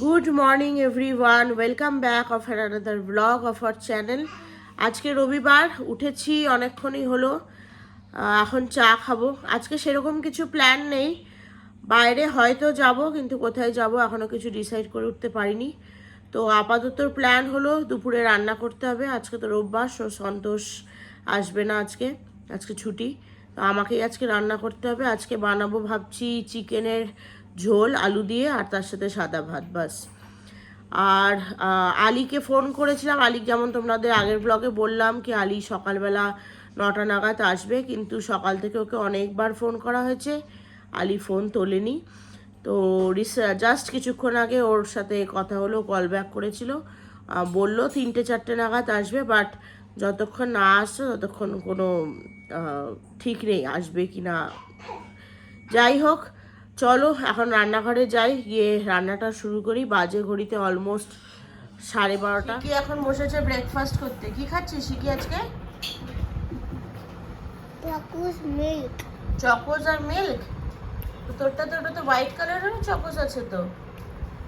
Good morning everyone, welcome back of another blog of our channel. আজকে রবিবার, উঠেছি অনেকক্ষণই হলো। এখন চা খাবো। আজকে সেরকম কিছু প্ল্যান নেই, বাইরে হয়তো যাব, কিন্তু কোথায় যাব এখনও কিছু ডিসাইড করে উঠতে পারিনি। তো আপাতত প্ল্যান হলো দুপুরে রান্না করতে হবে। আজকে তো রোববার, সন্তোষ আসবে না, আজকে আজকে ছুটি। তো আমাকেই আজকে রান্না করতে হবে। আজকে বানাবো ভাবছি চিকেনের ঝোল আলু দিয়ে, আর তার সাথে সাদা ভাত, বাস। আর আলীকে ফোন করেছিলাম। আলী, যেমন তোমাদের আগের ব্লগে বললাম কি আলী সকালবেলা 9টা নাগাদ আসবে, কিন্তু সকাল থেকে ওকে অনেকবার ফোন করা হয়েছে, আলী ফোন তোলেনি। তো জাস্ট কিছুক্ষণ আগে ওর সাথে কথা হলো, কল ব্যাক করেছিল, বললো 3টে-4টে নাগাদ আসবে, বাট যতক্ষণ না আসছে ততক্ষণ কোনো ঠিক নেই আসবে কি না। যাই হোক, চলো এখন রান্নাঘরে যাই, গিয়ে রান্নাটা শুরু করি। বাজে ঘড়িতে অলমোস্ট 12:30। কি এখন বসেছে ব্রেকফাস্ট করতে। কি খাচ্ছিস শিকি আজকে? চকোস আর মিল্ক। তোরটা তো ওটা তো হোয়াইট কালারের চকোস আছে তো।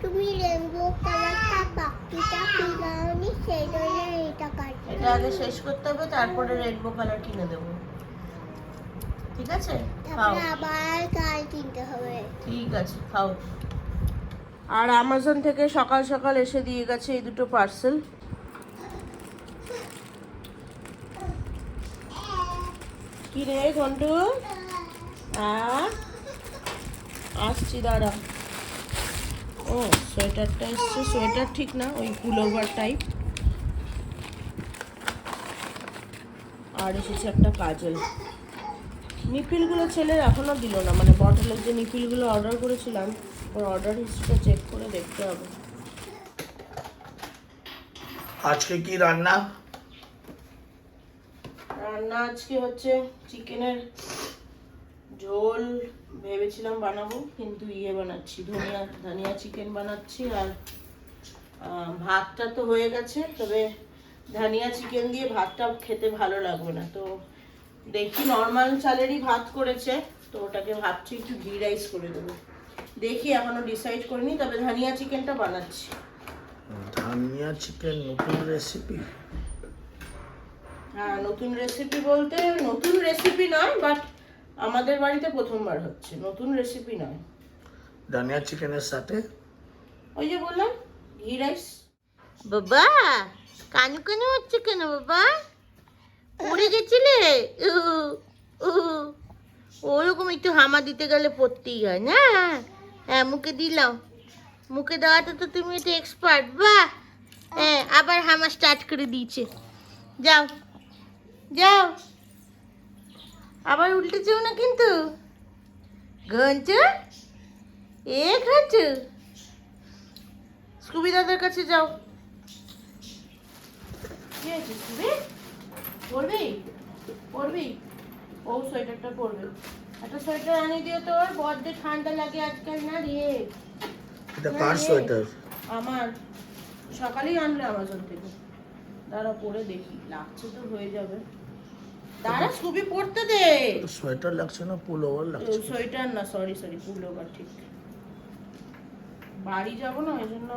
তুমি রেইনবো কালারটা বাকিটা কিনাওনি, সেই জন্য এটা কাটছি। এটা আগে শেষ করতে হবে, তারপরে রেইনবো কালার কিনে দেবো, ঠিক আছে? খাও, আবার কাল কিনতে হবে। ঠিক আছে, খাও। আর অ্যামাজন থেকে সকাল সকাল এসে দিয়ে গেছে এই দুটো পার্সেল। কি রে ঘন্টু? আসছি, দাঁড়া। ও, সোয়েটারটা এসছে। সোয়েটার ঠিক না, ওই পুলোভার টাইপ। আর এসেছে একটা কাজল। নিপিলগুলো ছেলের এখনও দিল না, মানে বটলের যে নিপিলগুলো অর্ডার করেছিলাম, ওর অর্ডার হিস্ট্রিটা চেক করে দেখতে হবে। আজকে কি রান্না? রান্না আজকে হচ্ছে চিকেনের ঝোল ভেবেছিলাম বানাবো, কিন্তু বানাচ্ছি, ধনিয়া চিকেন বানাচ্ছি। আর ভাতটা তো হয়ে গেছে, তবে ধনিয়া চিকেন দিয়ে ভাতটা খেতে ভালো লাগবে না। তো দেখি, নর্মাল চালেরই ভাত করেছে, তো ওটাকে ভাবছি একটু ঘি রাইস করে দেবো। দেখি, এখনো ডিসাইড করিনি, তবে ধনিয়া চিকেনটা বানাচ্ছি। ধানিয়া চিকেন নতুন রেসিপি? হ্যাঁ, নতুন রেসিপি বলতে নতুন রেসিপি নয়, বাট আমাদের বাড়িতে প্রথমবার হচ্ছে, নতুন রেসিপি নয়। ধানিয়া চিকেনের সাথে ওই যে বললাম, ঘি রাইস। বাবা কানু কানু হচ্ছে কেন বাবা? পড়ে গেছিলে? ওরকম একটু হামা দিতে গেলে পড়তেই হয় না। হ্যাঁ, মুখে দিলাম। মুখে দেওয়াটা তো তুমি এটা এক্সপার্ট। বাহ, হ্যাঁ, আবার হামা স্টার্ট করে দিয়েছে। যাও যাও, আবার উল্টে যেও না কিন্তু। ঘন্টু, এ ঘন্টু, স্কুবি দাদার কাছে যাও। কি হয়েছে স্কুবি? পরবি? পরবি? ও সোয়েটারটা পরবে। একটা সোয়েটার আনিয়ে দিও তো, ওর বড্ড ঠান্ডা লাগে আজকাল না রে। এটা কার সোয়েটার? আমার। সকালেই আনলে অ্যামাজন থেকে। দাঁড়া পরে দেখি, লাগছে তো হয়ে যাবে। দাঁড়া, স্কুবি পরতে দে। সোয়েটার লাগছে না, পুলোভার লাগছে? সোয়েটার না, সরি পুলোভার, ঠিক। বাড়ি যাবো না, ওই জন্য।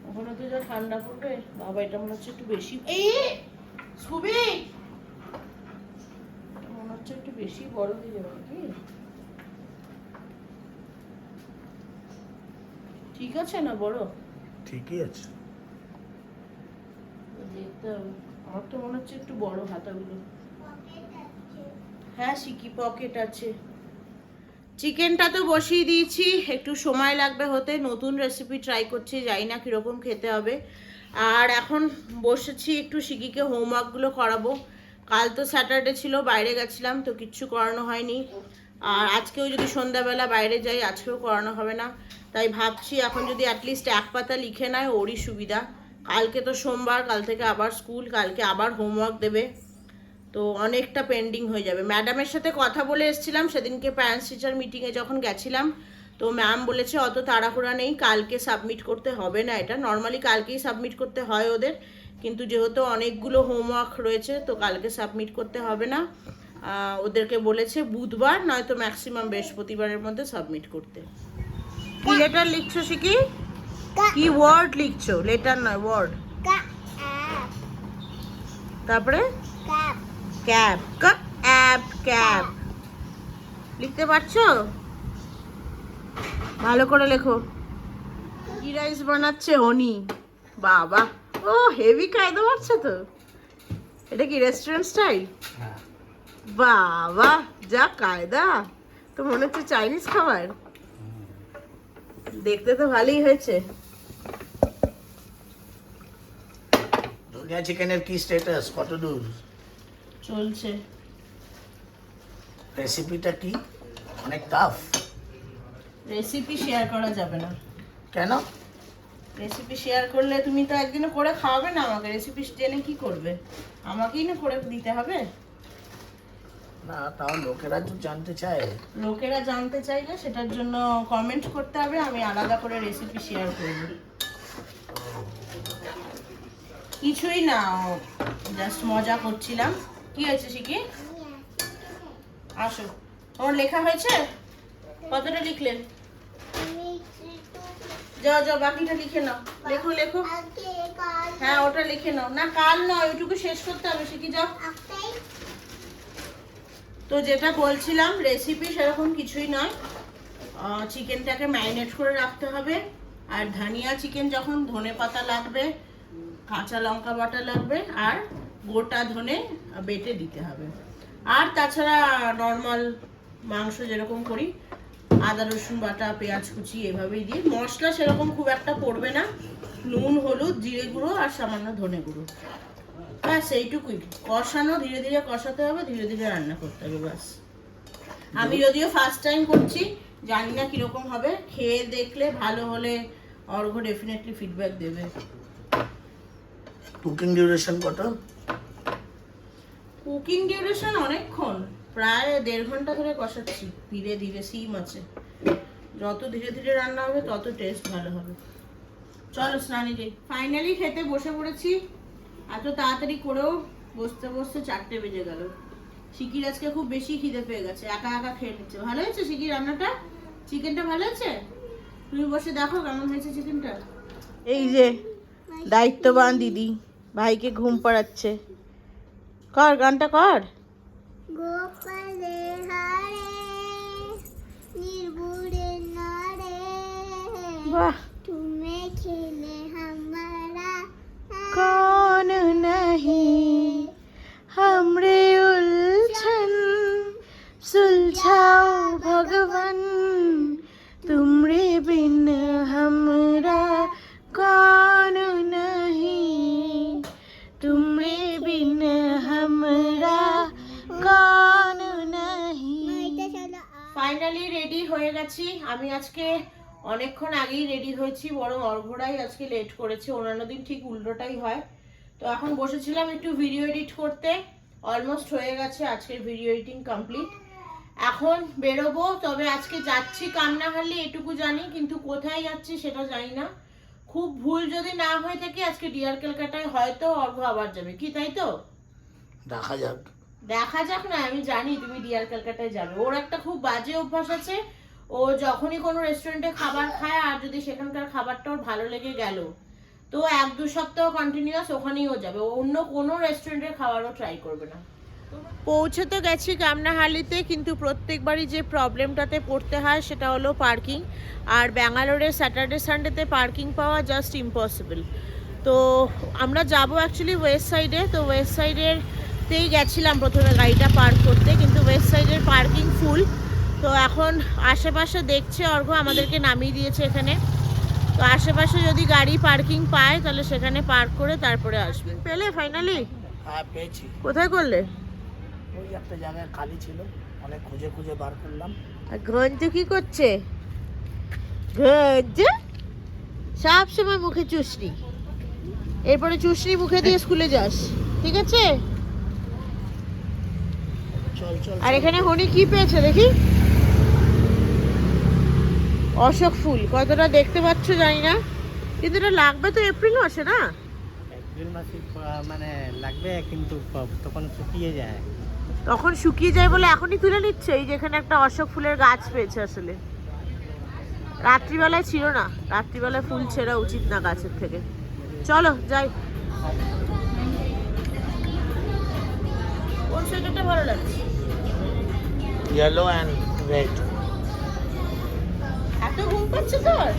ওখানে তো যা ঠান্ডা পড়বে বাবা, এটা মনে হচ্ছে একটু বেশি। স্কুবি, মনে হচ্ছে একটু বেশি বড় হয়ে যাবে কি? ঠিক আছে না বড়? ঠিকই আছে। দেখতে হবে। আমার তো মনে হচ্ছে একটু বড় হাতাগুলো। হ্যাঁ শিকি, পকেট আছে। চিকেনটা তো বসিয়ে দিয়েছি, একটু সময় লাগবে হতে। নতুন রেসিপি ট্রাই করছি, জানি না কীরকম খেতে হবে। আর এখন বসেছি একটু শিকিকে হোমওয়ার্কগুলো করাবো। কাল তো স্যাটারডে ছিল, বাইরে গেছিলাম, তো কিচ্ছু করানো হয়নি। আর আজকেও যদি সন্ধ্যাবেলা বাইরে যাই, আজকেও করানো হবে না। তাই ভাবছি এখন যদি অ্যাটলিস্ট এক পাতা লিখে নেয়, ওরই সুবিধা। কালকে তো সোমবার, কাল থেকে আবার স্কুল, কালকে আবার হোমওয়ার্ক দেবে, তো অনেকটা পেন্ডিং হয়ে যাবে। ম্যাডামের সাথে কথা বলে এসেছিলাম সেদিনকে, প্যারেন্টস টিচার মিটিংয়ে যখন গেছিলাম, তো ম্যাম বলেছে অত তাড়াহুড়া নেই, কালকে সাবমিট করতে হবে না। এটা নর্মালি কালকেই সাবমিট করতে হয় ওদের, কিন্তু যেহেতু অনেকগুলো হোমওয়ার্ক রয়েছে, তো কালকে সাবমিট করতে হবে না। ওদেরকে বলেছে বুধবার নয়তো ম্যাক্সিমাম বৃহস্পতিবারের মধ্যে সাবমিট করতে। কি লেটার লিখছো শিকি? কা কি ওয়ার্ড লিখছো? লেটার নয়, ওয়ার্ড। ক্যাপ তারপরে ক্যাপ ক্যাব, ক্যাব ক্যাব লিখতে পারছো? ভালো করে লেখো। ঘি রাইস বানাচ্ছে হনি। বাবা, ও হেভি কায়দা পারছে তো। এটা কি রেস্টুরেন্ট স্টাইল? বাবা, যা কায়দা! তো মনে হচ্ছে চাইনিজ খাবার। দেখতে তো ভালোই হয়েছে। ধনিয়া চিকেনের কি স্ট্যাটাস, কত দূর? চলছে। রেসিপিটা কি? অনেক টাফ। রেসিপি শেয়ার করা যাবে না। কেন? রেসিপি শেয়ার করলে তুমি তো একদিনও করে খাওয়াবে না আমাকে। রেসিপি জেনে কি করবে? আমাকেই না করে দিতে হবে। না, তাও লোকেরা তো জানতে চায়। লোকেরা জানতে চাইলে সেটার জন্য কমেন্ট করতে হবে, আমি আলাদা করে রেসিপি শেয়ার করব। কিছুই না, জাস্ট মজা করছিলাম। কি হয়েছে শিখি? আসো। তোমার লেখা হয়েছে? কতটা লিখলেন? যাও যাও, বাকিটা লিখে নাও। লেখো লেখো। হ্যাঁ, ওটা লিখে নাও। না, কাল নয়, ওইটুকু শেষ করতে হবে। শিখি যাও। তো যেটা বলছিলাম, রেসিপি সেরকম কিছুই নয়। চিকেনটাকে ম্যারিনেট করে রাখতে হবে। আর ধানিয়া চিকেন যখন ধনে পাতা লাগবে, কাঁচা লঙ্কা বাটা লাগবে, আর গোটা ধনে বেটে দিতে হবে। আর তাছাড়া নর্মাল মাংস যেরকম করি, আদা রসুন বাটা, পেঁয়াজ কুচি এভাবেই দিই। মশলা সেরকম খুব একটা পড়বে না। নুন, হলুদ, জিরে গুঁড়ো আর সামান্য ধনে গুঁড়ো, ব্যাস এইটুকুই। কষানো, ধীরে ধীরে কষাতে হবে, ধীরে ধীরে রান্না করতে হবে, ব্যাস। আমি যদিও ফার্স্ট টাইম করছি, জানি না কিরকম হবে। খেয়ে দেখলে ভালো হলে অর্ঘ ডেফিনেটলি ফিডব্যাক দেবে। কুকিং ডিউরেশন কত? কুকিং ডিউরেশন অনেকক্ষণ, প্রায় 1.5 ঘন্টা ধরে কষাচ্ছি ধীরে ধীরে, সিম আছে। যত ধীরে ধীরে রান্না হবে তত টেস্ট ভালো হবে। চলো স্নানে যাই। ফাইনালি খেতে বসে পড়েছি। এত তাড়াতাড়ি করেও বসতে বসতে 4টে বেজে গেল। শিকির আজকে খুব বেশি খিদে পেয়ে গেছে, একা একা খেয়ে নিচ্ছে। ভালো হয়েছে শিকির রান্নাটা? চিকেনটা ভালো হয়েছে? তুমি বসে দেখো কেমন হয়েছে চিকেনটা। এই যে দায়িত্ববান দিদি ভাইকে ঘুম পাড়াচ্ছে। কর, গানটা কর। গোপালে হারে নির্গুড়ে নারে বাহ। তুমি খেলে हमारा कौन नहीं हमरे उलझन सुलझाओ भगवन तुमरे बिन हमरा कौन नहीं तुमरे बिन हमरा कौन नहीं। ফাইনালি রেডি হয়ে গেছি। আমি আজকে অনেকক্ষণ আগেই রেডি হয়েছি, বরং অর্ঘরাই আজকে লেট করেছে। অন্যান্য দিন ঠিক উল্টোটাই হয়। তো এখন বসেছিলাম একটু ভিডিও এডিট করতে। অলমোস্ট হয়ে গেছে, আজকের ভিডিও এডিটিং কমপ্লিট। এখন বেরোবো। তবে আজকে যাচ্ছি কামনাহালি, এটুকু জানি, কিন্তু কোথায় যাচ্ছি সেটা জানি না। খুব ভুল যদি না হয়ে থাকে, আজকে ডিয়ার ক্যালকাটায় হয়তো অর্ঘ আবার যাবে, কি তাই তো? দেখা যাক। দেখা যাক না, আমি জানি তুমি ডিয়ার ক্যালকাটায় যাবে। ওর একটা খুব বাজে অভ্যাস আছে, ও যখনই কোনো রেস্টুরেন্টে খাবার খায়, আর যদি সেখানকার খাবারটা ওর ভালো লেগে গেল, তো 1-2 সপ্তাহ কন্টিনিউয়াস ওখানেই ও যাবে। অন্য কোনো রেস্টুরেন্টের খাবারও ট্রাই করবে না। পৌঁছে তো গেছি কামনাহালিতে, কিন্তু প্রত্যেকবারই যে প্রবলেমটাতে পড়তে হয় সেটা হলো পার্কিং। আর ব্যাঙ্গালোরে স্যাটারডে সানডেতে পার্কিং পাওয়া জাস্ট ইম্পসিবল। তো আমরা যাব অ্যাকচুয়ালি ওয়েস্ট সাইডে। তো ওয়েস্ট সাইডেরতেই গেছিলাম প্রথমে গাড়িটা পার্ক করতে, কিন্তু ওয়েস্ট সাইডের পার্কিং ফুল। তো এখন আশেপাশে দেখছে অর্ঘ, আমাদেরকে নামিয়ে দিয়েছে এখানে। তো আশেপাশে যদি গাড়ি পার্কিং পায় তাহলে সেখানে পার্ক করে তারপরে আসবে। পেলে ফাইনালি? হ্যাঁ, পেয়েছি। কোথায় করলে? ওই একটা জায়গায় খালি ছিল, অনেক খুঁজে খুঁজে বার করলাম। আর ঘঞ্জু কি করছে? ঘঞ্জু সব সময় মুখে চুষনি, এরপরে চুষনি মুখে দিয়ে স্কুলে যাস, ঠিক আছে? চল চল। আর এখানে হনি কি পেয়েছে দেখি। অশোক ফুল, কতটা দেখতে পাচ্ছ জানি না, কিন্তু এটা লাগবে তো এপ্রিল মাসে, না? এপ্রিল মাসে মানে লাগবে, কিন্তু তখন শুকিয়ে যায়। তখন শুকিয়ে যায় বলে এখনই তুলে নিচ্ছে। এই যেখানে একটা অশোক ফুলের গাছ পেয়েছে আসলে। রাত্রিবেলায় ছিল না, রাত্রিবেলায় ফুল ছেঁড়া উচিত না গাছের থেকে। চলো যাই। কোন সোয়েটারটা ভালো লাগছে? Yellow and red. এত ঘুম পাচ্ছে তোর?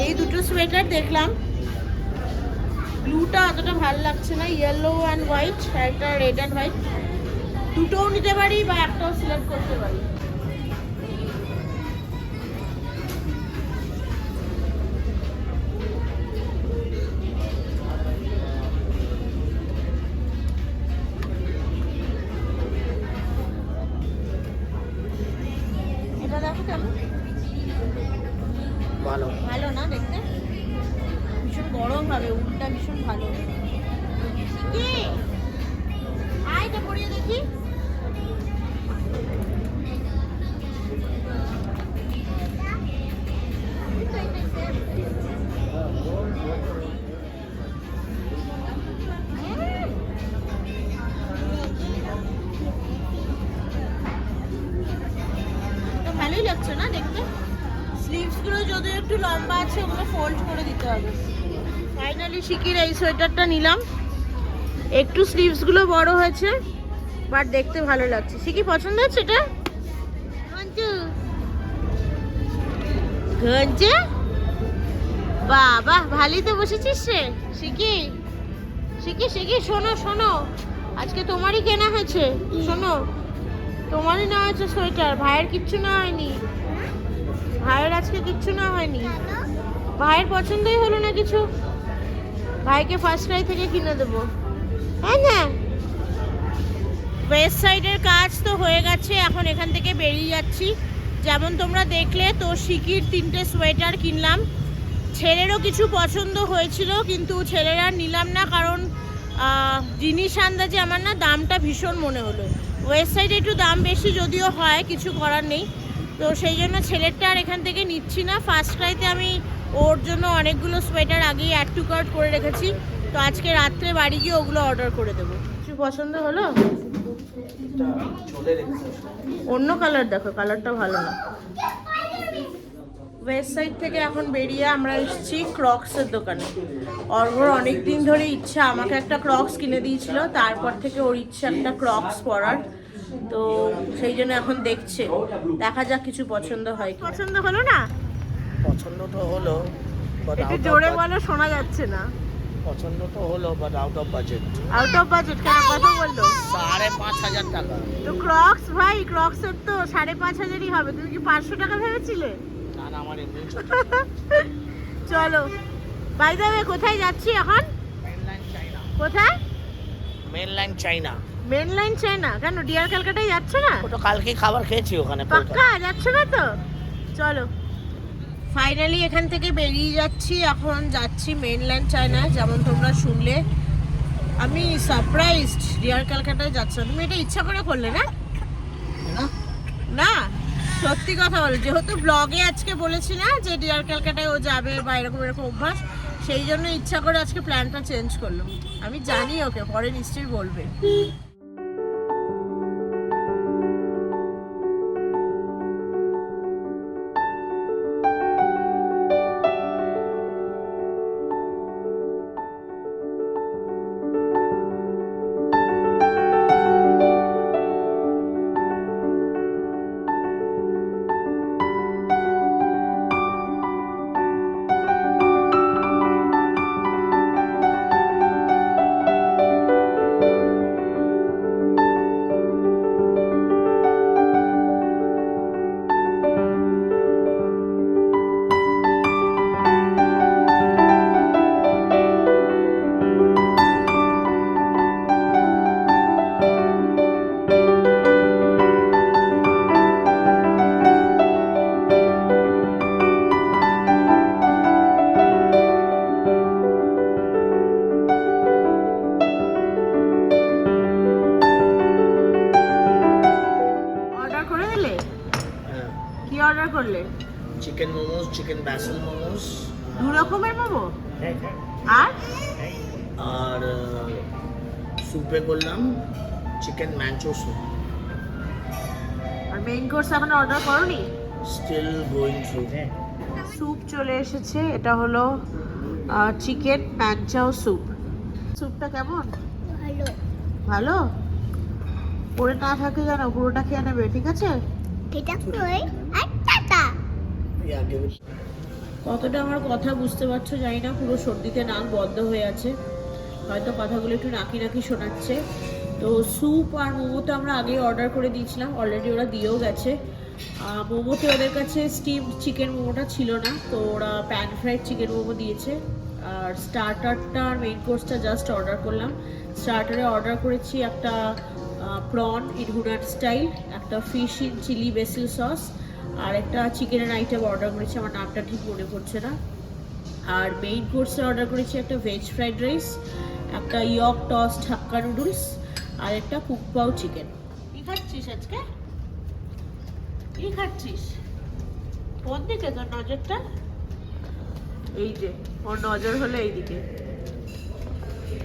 এই দুটো সোয়েটার দেখলাম, ব্লুটা অতটা ভালো লাগছে না, ইয়েলো অ্যান্ড হোয়াইট, একটা রেড অ্যান্ড হোয়াইট, দুটোও নিতে পারি বা একটাও সিলেক্ট করতে পারি। এটা দেখো কেমন, ভালো। ভালো না দেখতে? ভীষণ গরম হবে, উলটা ভীষণ ভালো। কি আইটা পরিয়ে দেখি। ভালোই লাগছে না দেখতে? স্লিভস গুলো যদিও একটু লম্বা আছে, ওগুলো ফোল্ড করে দিতে হবে। ফাইনালি শিকির এই সোয়েটারটা নিলাম, একটু স্লিভস গুলো বড় হয়েছে, বাট দেখতে ভালো লাগছে। শিকি পছন্দ হচ্ছে এটা? গঞ্জে বাবা, ভালোই তো বসেছিস রে শিকি। শিকি শিকি শোনো শোনো, আজকে তোমারই কেনা হয়েছে, শোনো তোমারই নেওয়া হয়েছে সোয়েটার, ভাইয়ের কিচ্ছু না হয়নি, ভাইয়ের আজকে কিচ্ছু না হয়নি, ভাইয়ের পছন্দই হলো না কিছু, ভাইকে ফার্স্ট ক্রাই থেকে কিনে দেবো। হ্যাঁ না, ওয়েস্ট সাইডের কাজ তো হয়ে গেছে, এখন এখান থেকে বেরিয়ে যাচ্ছি। যেমন তোমরা দেখলে, তো শিকির 3টে সোয়েটার কিনলাম, ছেলেরও কিছু পছন্দ হয়েছিল কিন্তু ছেলের আর নিলাম না, কারণ জিনিস আন্দাজে আমার না দামটা ভীষণ মনে হলো। ওয়েস্ট সাইডে একটু দাম বেশি যদিও হয়, কিছু করার নেই, তো সেই জন্য ছেলেরটা আর এখান থেকে নিচ্ছি না। ফার্স্ট ক্রাইতে আমি ওর জন্য অনেকগুলো সোয়েটার আগেই অ্যাড টু কার্ট করে রেখেছি, তো আজকে রাত্রে বাড়ি গিয়ে ওগুলো অর্ডার করে দেবো। কিছু পছন্দ হলো? অন্য কালার দেখো, কালারটা ভালো না। ওয়েস্ট সাইড থেকে এখন বেরিয়ে আমরা এসেছি ক্রক্সের দোকানে। অর্ঘর অনেক দিন ধরে ইচ্ছা, আমাকে একটা ক্রক্স কিনে দিয়েছিল, তারপর থেকে ওর ইচ্ছা একটা ক্রক্স পরার, তো সেই জন্য এখন দেখছে, দেখা যাক কিছু পছন্দ হয়। পছন্দ হলো না? পছন্দ তো হলো, একটু জোরে বলো, শোনা যাচ্ছে না। পছন্দ তো হলো, but out of budget. Out of budget কেন, কত বললো? 5,500 টাকা। তো ক্রক্স ভাই, ক্রক্সের তো 5,500ই হবে, তুমি কি 500 টাকা ভেবেছিলে? না না, আমার এমনি চলো, বাই দ্য ওয়ে কোথায় যাচ্ছি এখন? মেনল্যান্ড চাইনা। কোথায়? মেনল্যান্ড চাইনা। মেনল্যান্ড চাইনা কেন, ডিয়ার ক্যালকাটায় যাচ্ছে না? ওটা কালকে খাবার খেয়েছি ওখানে। পাক্কা যাচ্ছে না তো? চলো, ফাইনালি এখান থেকে বেরিয়ে যাচ্ছি, এখন যাচ্ছি মেনল্যান্ড চায়না। যেমন তোমরা শুনলে, আমি সারপ্রাইজড ডিয়ার ক্যালকাটায় যাচ্ছে। তুমি এটা ইচ্ছা করে করলে না? না, সত্যি কথা বলো, যেহেতু ব্লগে আজকে বলেছি না যে ডিয়ার ক্যালকাটায় ও যাবে বা এরকম এরকম অভ্যাস, সেই জন্য ইচ্ছা করে আজকে প্ল্যানটা চেঞ্জ করলাম। আমি জানি ওকে পরে নিশ্চয়ই বলবে। অর্ডার করলে? Chicken momos, chicken basil momos, 2 রকমের মোমো, আর আর স্যুপে করলাম চিকেন ম্যাঞ্চো স্যুপ। আর মেইন কোর্স এখন অর্ডার করনি? Still going through. স্যুপ চলে এসেছে, এটা হলো চিকেন প্যাংচাও স্যুপ। স্যুপটা কেমন? ভালো। ভালো? পরে না থাকে জানো, পুরোটা খেয়ে নেবে, ঠিক আছে? এটা কই আর টাটা। কতটা আমার কথা বুঝতে পারছো জানি না, পুরো সর্দিতে নাক বন্ধ হয়ে আছে, হয়তো কথাগুলো একটু নাকি নাকি শোনাচ্ছে। তো স্যুপ আর মোমো তো আমরা আগেই অর্ডার করে দিয়েছিলাম, অলরেডি ওরা দিয়েও গেছে। মোমোতে ওদের কাছে স্টিম চিকেন মোমোটা ছিল না, তো ওরা প্যান ফ্রাইড চিকেন মোমো দিয়েছে। আর স্টার্টারটা আর মেইন কোর্সটা জাস্ট অর্ডার করলাম। স্টার্টারে অর্ডার করেছি একটা প্রন ইন হুনার স্টাইল, একটা fish in chilli basil sauce, আর একটা চিকেনের আইটেম অর্ডার করেছি, আমার নামটা ঠিক মনে পড়ছে না। আর মেইন কোর্সে অর্ডার করেছি একটা ভেজ ফ্রাইড রাইস, একটা ইয়ক টস্ট হাক্কা নুডলস, আর একটা কুকপাও চিকেন। কি খাচ্ছিস আজকে? কি খাচ্ছিস? কোন দিকে তোর নজরটা? এই যে ওর নজর হলো এইদিকে।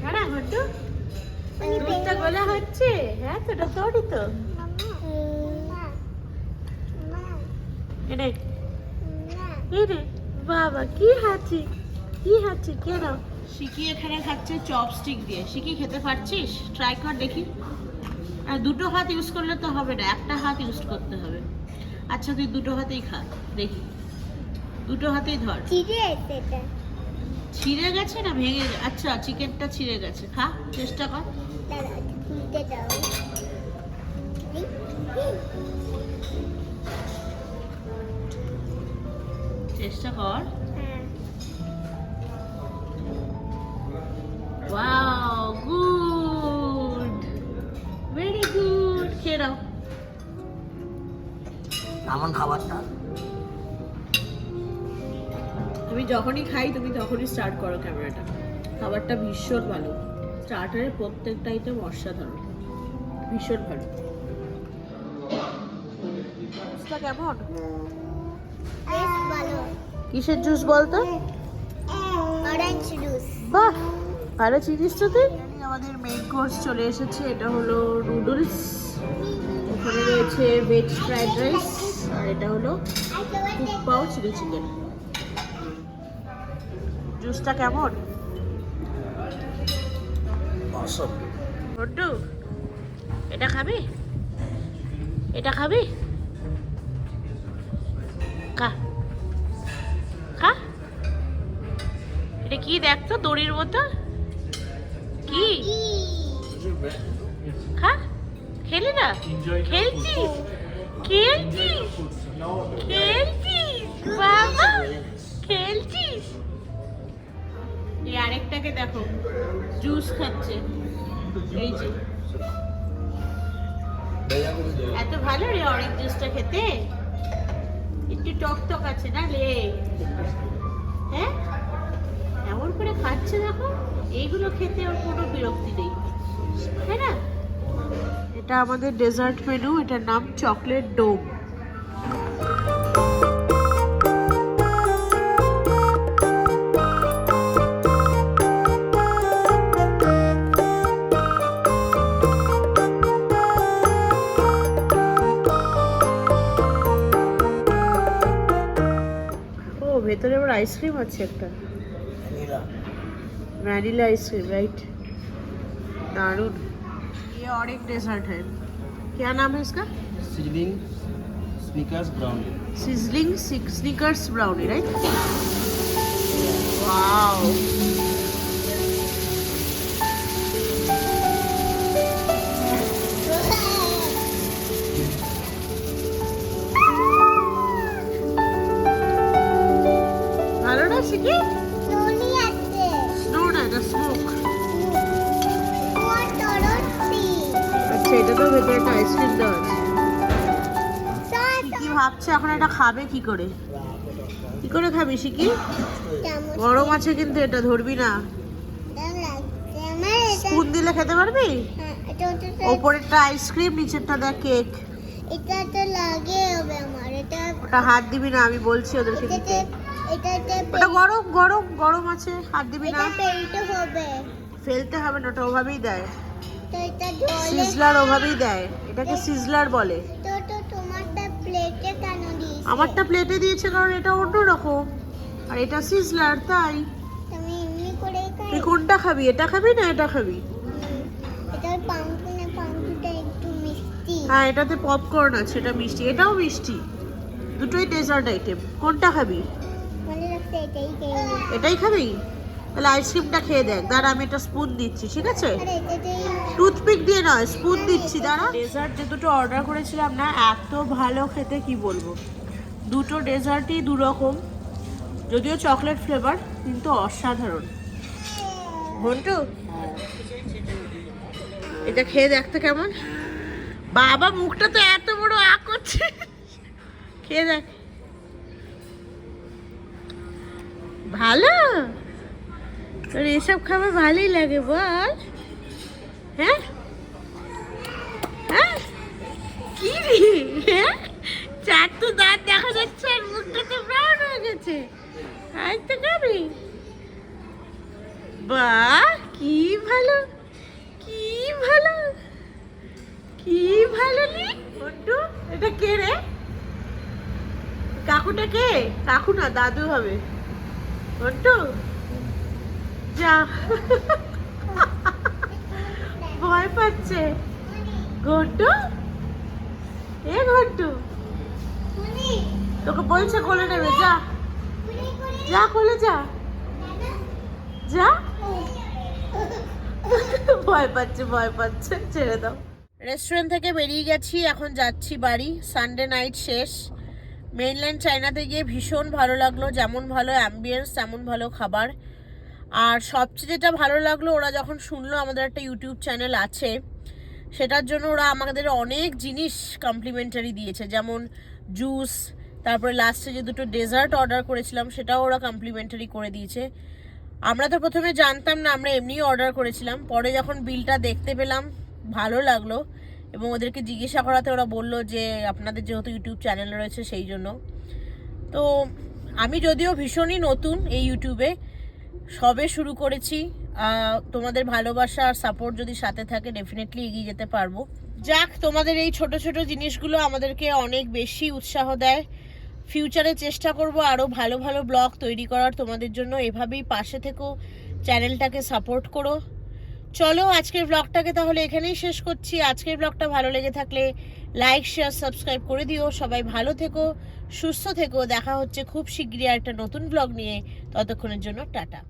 হ্যাঁ না ঘন্টু, দুধটা গলা হচ্ছে? হ্যাঁ তোটা তোরই তো। এনে এনে বাবা কি হাঁচি, কি হাঁচি কেন? শিখি এখানে খাচ্ছে চপস্টিক দিয়ে। শিখি খেতে পারছিস? ট্রাই কর দেখি। আর দুটো হাত ইউজ করলে তো হবে না, একটা হাত ইউজ করতে হবে। আচ্ছা তুই দুটো হাতেই খা দেখি, দুটো হাতেই ধর। ছিঁড়ে গেছে না ভেঙে গেছে? আচ্ছা চিকেনটা ছিঁড়ে গেছে, খা চেষ্টা কর। খুলতে দাও। চেষ্টা কর। হ্যাঁ। Wow good, very good. খেয়ে নাও। এমন খাবারটা আমি যখনই খাই তুমি তখনই স্টার্ট করো ক্যামেরাটা। খাবারটা ভীষণ ভালো, স্টার্টারের প্রত্যেকটা আইটেম অসাধারণ, ভীষণ ভালো। জুসটা কেমন? বেশ ভালো। কিসের জুস বলতো? Orange juice. বাহ ভালো চিনিস তো তুই। আমাদের মেইন কোর্স চলে এসেছে, এটা হলো নুডলস, ওখানে রয়েছে ভেজ ফ্রাইড রাইস, আর এটা হলো কুকপাও চিলি চিকেন। জুসটা কেমন? অসম। বড্ডু এটা খাবি? এটা খাবি? খা খা। এটা কি দেখতো দড়ির মতো? কি খা, খেলি না? খেলছিস খেলছিস খেলছিস বাবা, খেলছিস। এই আরেকটাকে দেখো জুস খাচ্ছে, এই যে এত ভালো রে অরেঞ্জ জুসটা খেতে, একটু টক টক আছে না লে? হ্যাঁ এমন করে খাচ্ছে দেখো, এইগুলো খেতে ওর কোনো বিরক্তি নেই, তাই না? এটা আমাদের ডেজার্ট মেনু, এটার নাম চকলেট ডোম। ভেতরে আবার আইসক্রিম আছে একটা, वैनिला आइसक्रीम राइट, दारुण। ये और एक डेजर्ट है, क्या नाम है इसका? Sizzling snickers brownie. Sizzling snickers brownie right. Wow ভালো না শিখি? ননি আছে। স্নো না, এটা স্মোক। তোমার তরফি। আচ্ছা এটা তো ভেতরে একটা আইসক্রিম দেওয়া আছে। কি ভাবছে এখন এটা খাবে কি করে? কি করে খাবি শিখি? গরম আছে কিন্তু, এটা ধরবি না। স্পুন দিলে খেতে পারবি? ওপরেরটা আইসক্রিম, নিচেরটা দেখ কেক। এটা তো লাগে হবে আমার, এটা ওটা হাত দিবি না, আমি বলছি ওদেরকে দিতে। এটাতে ওটা গরম গরম গরম আছে, হাত দিবি না। এটা ফেলতে হবে। ফেলতে হবে না, ওটা ওভাবেই দেয়, তো এটা ঢলে সিজলার ওভাবেই দেয়, এটাকে সিজলার বলে। তো তোমারটা প্লেটে কেন দিস? আমারটা প্লেটে দিয়েছে কারণ এটা অন্যরকম আর এটা সিজলার, তাই। আমি এমনি করে খাই। তুই কোনটা খাবি, এটা খাবি না এটা খাবি? এটার পাউরুটিটা একটু মিষ্টি। হ্যাঁ, এটাতে পপকর্ন আছে, এটা মিষ্টি, এটাও মিষ্টি, দুটোই ডেজার্ট আইটেম। কোনটা খাবি? মনে লাগছে এটাই খেয়ে নিই। এটাই খাবি? তাহলে আইসক্রিমটা খেয়ে দেখ। দাঁড়া, আমি একটা স্পুন দিচ্ছি, ঠিক আছে? আরে এটাতেই টুথপিক দিয়ে নয়, স্পুন দিচ্ছি, দাঁড়া। ডেজার্ট যে দুটো অর্ডার করেছিলাম না, এত ভালো খেতে কি বলবো। দুটো ডেজার্টই দু রকম, যদিও চকলেট ফ্লেভার, কিন্তু অসাধারণ। ঘন্টু, এটা খেয়ে দেখতে কেমন। বাবা, মুখটা তো এত বড় আ করছে। খেয়ে দেখ। ভালো? তোর এসব খাবার ভালোই লাগে বল? হ্যাঁ হ্যাঁ, কি রে? হ্যাঁ, চার তো দাঁত দেখা যাচ্ছে আর মুখটা তো ব্রাউন হয়ে গেছে। আজ তো খাবি? বাহ, কি ভালো, কি ভালো, কি ভালো নি বন্ধু। এটা কে রে? কাকুটা কে? কাকু না, দাদু হবে বন্ধু। যা, ভয় পাচ্ছে ঘন্টু। এ ঘন্টু, তোকে বলছে কোলে নেবে, যা যা, কোলে যা যা। ভয় পাচ্ছে, ভয় পাচ্ছে, ছেড়ে দাও। রেস্টুরেন্ট থেকে বেরিয়ে গেছি, এখন যাচ্ছি বাড়ি। সানডে নাইট শেষ। মেইনল্যান্ড চায়নাতে গিয়ে ভীষণ ভালো লাগলো, যেমন ভালো অ্যাম্বিয়েন্স তেমন ভালো খাবার। আর সবচেয়ে যেটা ভালো লাগলো, ওরা যখন শুনলো আমাদের একটা ইউটিউব চ্যানেল আছে, সেটার জন্য ওরা আমাদের অনেক জিনিস কমপ্লিমেন্টারি দিয়েছে, যেমন জুস, তারপরে লাস্টে যে দুটো ডেজার্ট অর্ডার করেছিলাম সেটাও ওরা কমপ্লিমেন্টারি করে দিয়েছে। আমরা তো প্রথমে জানতাম না, আমরা এমনিই অর্ডার করেছিলাম। পরে যখন বিলটা দেখতে পেলাম ভালো লাগলো, এবং ওদেরকে জিজ্ঞাসা করাতে ওরা বললো যে আপনাদের যেহেতু ইউটিউব চ্যানেল রয়েছে সেই জন্য। তো আমি যদিও ভীষণই নতুন এই ইউটিউবে, সবে শুরু করেছি। তোমাদের ভালোবাসা আর সাপোর্ট যদি সাথে থাকে ডেফিনেটলি এগিয়ে যেতে পারবো। যাক, তোমাদের এই ছোট ছোট জিনিসগুলো আমাদেরকে অনেক বেশি উৎসাহ দেয়। ফিউচারে চেষ্টা করব আরও ভালো ভালো ব্লগ তৈরি করার তোমাদের জন্য। এভাবেই পাশে থেকো, চ্যানেলটাকে সাপোর্ট করো। চলো, আজকের ব্লগটাকে তাহলে এখানেই শেষ করছি। আজকের ব্লগটা ভালো লেগে থাকলে লাইক, শেয়ার, সাবস্ক্রাইব করে দিও। সবাই ভালো থেকো, সুস্থ থেকো। দেখা হচ্ছে খুব শীঘ্রই একটা নতুন ব্লগ নিয়ে। ততক্ষণের জন্য টাটা।